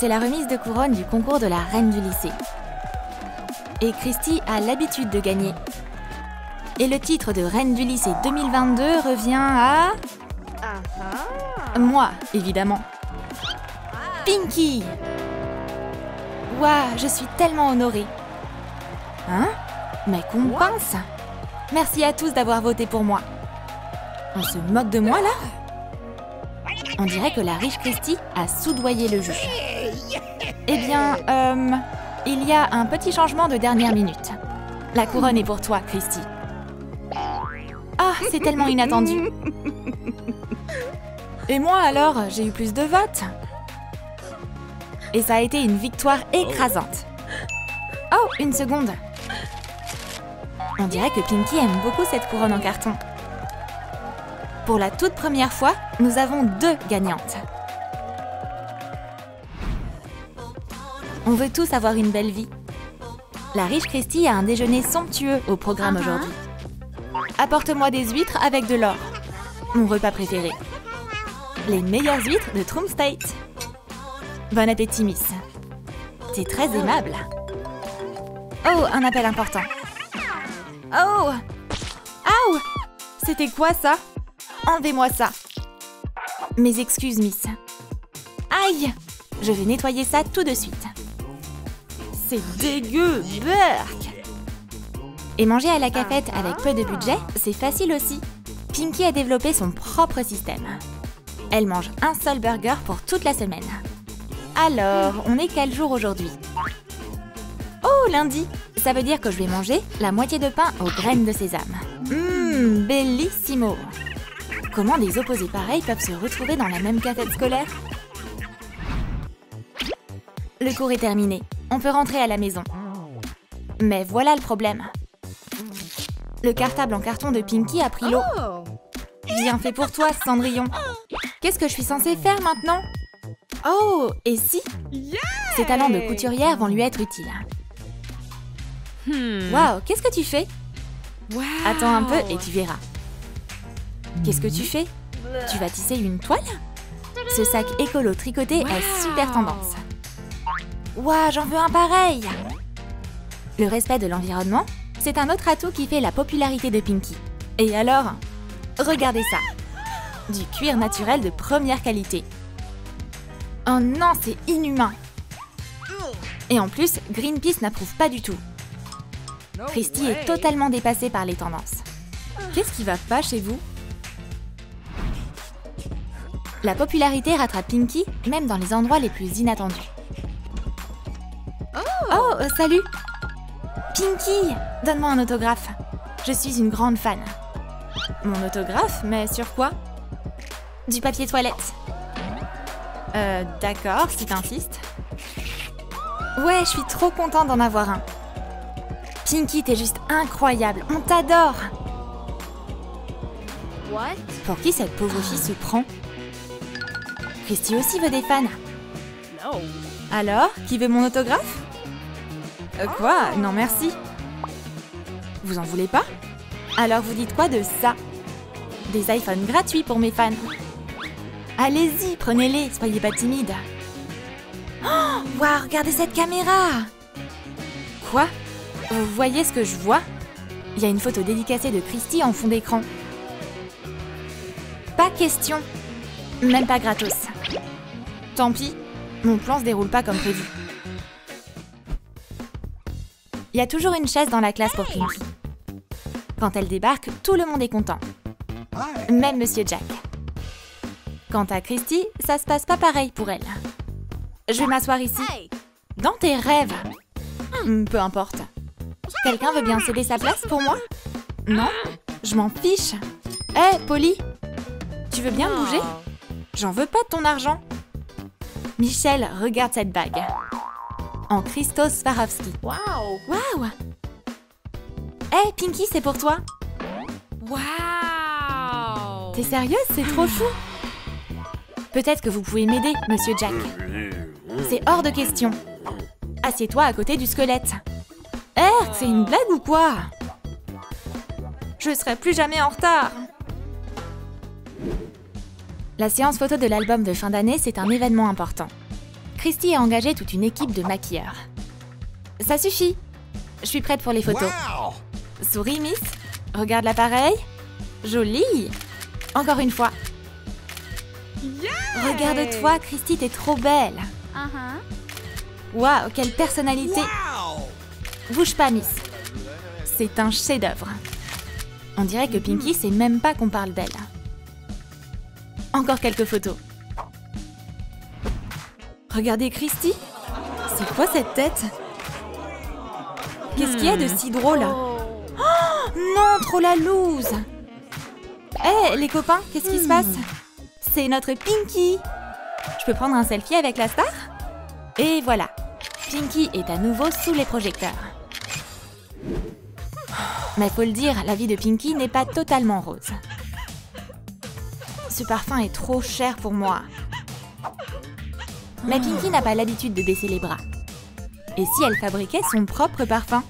c'est la remise de couronne du concours de la reine du lycée. Et Christy a l'habitude de gagner. Et le titre de reine du lycée 2022 revient à... moi, évidemment. Pinky! Waouh, je suis tellement honorée. Hein? Mais qu'on pense? Merci à tous d'avoir voté pour moi. On se moque de moi, là? On dirait que la riche Christy a soudoyé le juge. Eh bien, il y a un petit changement de dernière minute. La couronne est pour toi, Christy. Ah, c'est tellement inattendu. Et moi, alors, j'ai eu plus de votes. Et ça a été une victoire écrasante. Oh, une seconde. On dirait que Pinky aime beaucoup cette couronne en carton. Pour la toute première fois, nous avons 2 gagnantes. On veut tous avoir une belle vie. La riche Christy a un déjeuner somptueux au programme aujourd'hui. Apporte-moi des huîtres avec de l'or. Mon repas préféré. Les meilleures huîtres de Troom State. Bon appétit, Miss. T'es très aimable. Oh, un appel important. Oh! Aouh! C'était quoi ça? Enlevez-moi ça. Mes excuses, Miss. Aïe! Je vais nettoyer ça tout de suite. C'est dégueu! Berk! Et manger à la cafette avec peu de budget, c'est facile aussi. Pinky a développé son propre système. Elle mange un seul burger pour toute la semaine. Alors, on est quel jour aujourd'hui? Oh, lundi! Ça veut dire que je vais manger la moitié de pain aux graines de sésame. Bellissimo! Comment des opposés pareils peuvent se retrouver dans la même cafette scolaire? Le cours est terminé. On peut rentrer à la maison. Mais voilà le problème. Le cartable en carton de Pinky a pris l'eau. Bien fait pour toi, Cendrillon. Qu'est-ce que je suis censée faire maintenant? Oh, et si? Ses talents de couturière vont lui être utiles. Waouh, qu'est-ce que tu fais? Attends un peu et tu verras. Qu'est-ce que tu fais? Tu vas tisser une toile? Ce sac écolo tricoté est super tendance. Waouh, j'en veux un pareil! Le respect de l'environnement, c'est un autre atout qui fait la popularité de Pinky. Et alors? Regardez ça! Du cuir naturel de première qualité. Oh non, c'est inhumain! Et en plus, Greenpeace n'approuve pas du tout. Christy est totalement dépassée par les tendances. Qu'est-ce qui va pas chez vous? La popularité rattrape Pinky, même dans les endroits les plus inattendus. Oh, salut! Pinky! Donne-moi un autographe. Je suis une grande fan. Mon autographe? Mais sur quoi? Du papier toilette. D'accord, si t'insistes. Ouais, je suis trop contente d'en avoir un. Pinky, t'es juste incroyable. On t'adore! Pour qui cette pauvre fille se prend? Christy aussi veut des fans. Alors, qui veut mon autographe? Quoi? Non, merci. Vous en voulez pas? Alors vous dites quoi de ça? Des iPhones gratuits pour mes fans. Allez-y, prenez-les, soyez pas timides. Oh, waouh, regardez cette caméra! Quoi? Vous voyez ce que je vois? Il y a une photo dédicacée de Christy en fond d'écran. Pas question. Même pas gratos. Tant pis, mon plan se déroule pas comme prévu. Il y a toujours une chaise dans la classe pour Pinky. Quand elle débarque, tout le monde est content. Même Monsieur Jack. Quant à Christy, ça se passe pas pareil pour elle. Je vais m'asseoir ici. Dans tes rêves. Peu importe. Quelqu'un veut bien céder sa place pour moi? Non? Je m'en fiche. Hé, Polly! Tu veux bien bouger? J'en veux pas de ton argent. Michel, regarde cette bague. En Christos Swarovski. Waouh! Hé, Pinky, c'est pour toi. Wow! T'es sérieuse? C'est trop fou. Peut-être que vous pouvez m'aider, Monsieur Jack. C'est hors de question. Assieds-toi à côté du squelette. C'est une blague ou quoi? Je serai plus jamais en retard. La séance photo de l'album de fin d'année, c'est un événement important. Christy a engagé toute une équipe de maquilleurs. Ça suffit. Je suis prête pour les photos. Wow! Souris, Miss. Regarde l'appareil. Joli. Encore une fois. Regarde-toi, Christy, t'es trop belle. Waouh, quelle personnalité. Wow! Bouge pas, Miss. C'est un chef-d'œuvre. On dirait que Pinky sait même pas qu'on parle d'elle. Encore quelques photos. Regardez Christy. C'est quoi cette tête? Qu'est-ce qu'il y a de si drôle? Oh, non, trop la loose. Hé, les copains, qu'est-ce qui se passe? C'est notre Pinky. Je peux prendre un selfie avec la star? Et voilà. Pinky est à nouveau sous les projecteurs. Mais faut le dire, la vie de Pinky n'est pas totalement rose. Ce parfum est trop cher pour moi. Mais Pinky n'a pas l'habitude de baisser les bras. Et si elle fabriquait son propre parfum?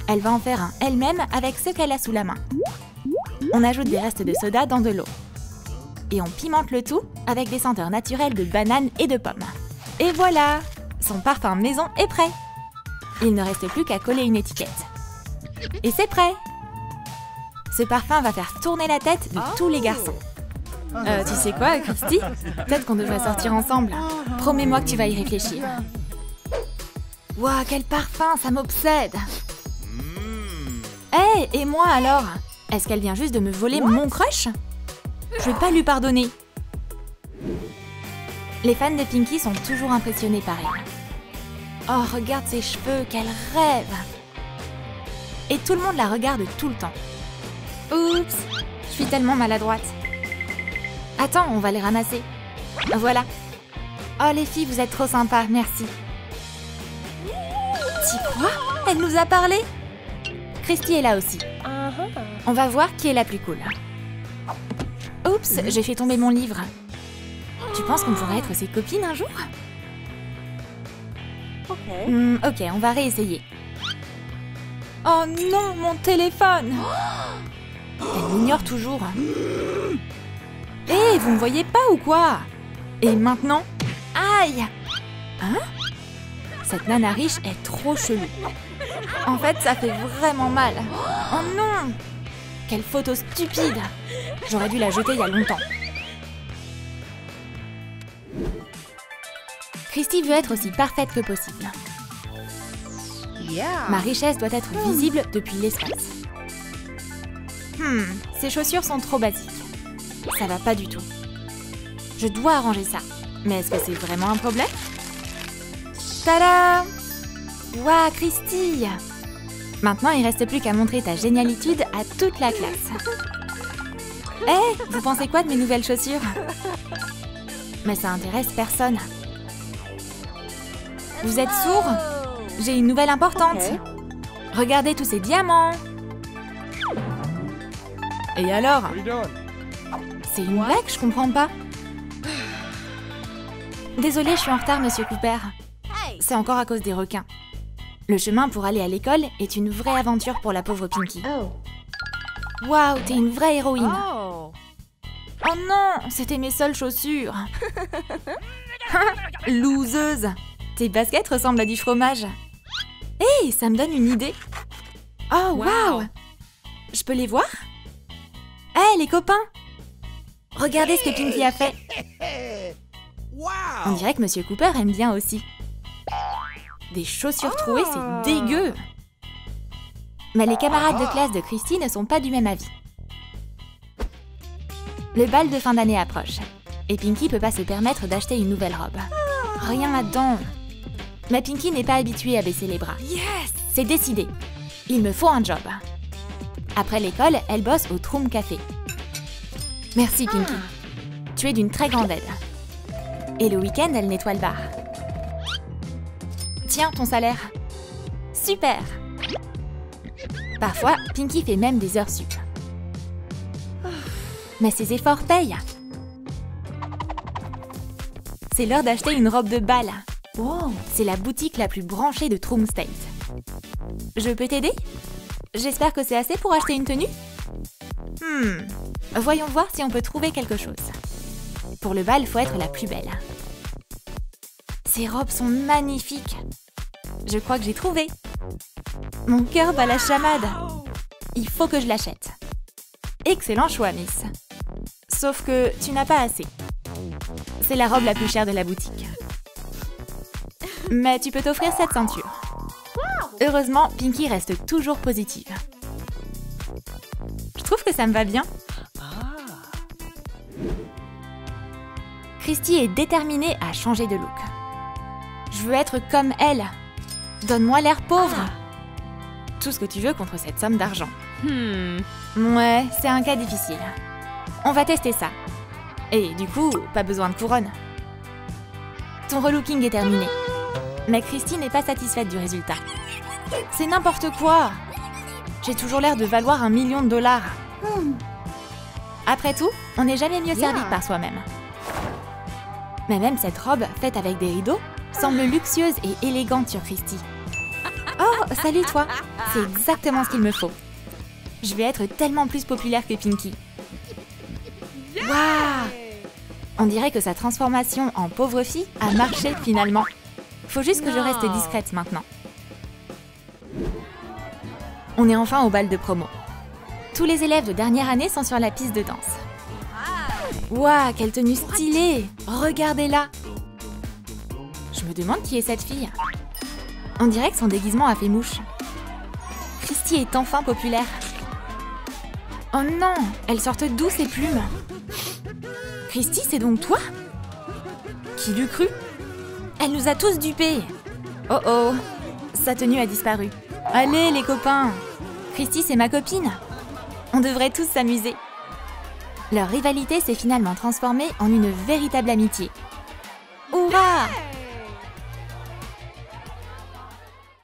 Elle va en faire un elle-même avec ce qu'elle a sous la main. On ajoute des restes de soda dans de l'eau. Et on pimente le tout avec des senteurs naturelles de bananes et de pommes. Et voilà! Son parfum maison est prêt! Il ne reste plus qu'à coller une étiquette. Et c'est prêt! Ce parfum va faire tourner la tête de tous les garçons. Tu sais quoi, Christy? Peut-être qu'on devrait sortir ensemble. Promets-moi que tu vas y réfléchir. Waouh, quel parfum, ça m'obsède! Hé, et moi alors? Est-ce qu'elle vient juste de me voler mon crush? Je vais pas lui pardonner. Les fans de Pinky sont toujours impressionnés par elle. Oh, regarde ses cheveux, quel rêve! Et tout le monde la regarde tout le temps. Oups, je suis tellement maladroite. Attends, on va les ramasser. Voilà. Oh les filles, vous êtes trop sympas, merci. T'y crois? Elle nous a parlé? Christy est là aussi. On va voir qui est la plus cool. Oups, j'ai fait tomber mon livre. Tu penses qu'on pourrait être ses copines un jour? Ok, on va réessayer. Oh non, mon téléphone! Elle m'ignore toujours. Hé, vous me voyez pas ou quoi? Et maintenant? Aïe! Hein? Cette nana riche est trop chelou. En fait, ça fait vraiment mal. Oh non! Quelle photo stupide! J'aurais dû la jeter il y a longtemps. Christy veut être aussi parfaite que possible. Ma richesse doit être visible depuis l'espace. Ces chaussures sont trop basiques. Ça va pas du tout. Je dois arranger ça. Mais est-ce que c'est vraiment un problème? Tada! Waouh, Christy! Maintenant, il reste plus qu'à montrer ta génialitude à toute la classe. Hé, vous pensez quoi de mes nouvelles chaussures? Mais ça intéresse personne. Vous êtes sourds? J'ai une nouvelle importante. Regardez tous ces diamants. Et alors? C'est une blague, je comprends pas. Désolée, je suis en retard, Monsieur Cooper. C'est encore à cause des requins. Le chemin pour aller à l'école est une vraie aventure pour la pauvre Pinky. Waouh, t'es une vraie héroïne. Oh non, c'était mes seules chaussures. Loseuse. Tes baskets ressemblent à du fromage. Hé, ça me donne une idée. Oh, waouh. Je peux les voir? Hé, les copains. Regardez ce que Pinky a fait. On dirait que Monsieur Cooper aime bien aussi. Des chaussures trouées, c'est dégueu. Mais les camarades de classe de Christy ne sont pas du même avis. Le bal de fin d'année approche. Et Pinky peut pas se permettre d'acheter une nouvelle robe. Rien là-dedans. Mais Pinky n'est pas habituée à baisser les bras. C'est décidé. Il me faut un job. Après l'école, elle bosse au Troom Café. Merci Pinky. Tu es d'une très grande aide. Et le week-end, elle nettoie le bar. Tiens, ton salaire. Super. Parfois, Pinky fait même des heures sup. Mais ses efforts payent. C'est l'heure d'acheter une robe de bal. C'est la boutique la plus branchée de Troom State. Je peux t'aider? J'espère que c'est assez pour acheter une tenue? Voyons voir si on peut trouver quelque chose. Pour le bal, faut être la plus belle. Ces robes sont magnifiques. Je crois que j'ai trouvé. Mon cœur bat la chamade. Il faut que je l'achète. Excellent choix, Miss. Sauf que tu n'as pas assez. C'est la robe la plus chère de la boutique. Mais tu peux t'offrir cette ceinture. Heureusement, Pinky reste toujours positive. Je trouve que ça me va bien. Christy est déterminée à changer de look. Je veux être comme elle. Donne-moi l'air pauvre. Tout ce que tu veux contre cette somme d'argent. Ouais, c'est un cas difficile. On va tester ça. Et du coup, pas besoin de couronne. Ton relooking est terminé. Mais Christy n'est pas satisfaite du résultat. C'est n'importe quoi. J'ai toujours l'air de valoir $1 million. Après tout, on n'est jamais mieux servi par soi-même. Mais même cette robe, faite avec des rideaux, semble luxueuse et élégante sur Christy. Oh, salut toi. C'est exactement ce qu'il me faut. Je vais être tellement plus populaire que Pinky. Waouh! On dirait que sa transformation en pauvre fille a marché finalement. Faut juste que je reste discrète maintenant. On est enfin au bal de promo. Tous les élèves de dernière année sont sur la piste de danse. Waouh, quelle tenue stylée! Regardez-la! Je me demande qui est cette fille. On dirait que son déguisement a fait mouche. Christy est enfin populaire. Oh non! Elles sortent d'où ces plumes? Christy, c'est donc toi? Qui l'eût cru? Elle nous a tous dupés. Oh oh! Sa tenue a disparu. Allez les copains! Christy, c'est ma copine. On devrait tous s'amuser. Leur rivalité s'est finalement transformée en une véritable amitié. Hurrah!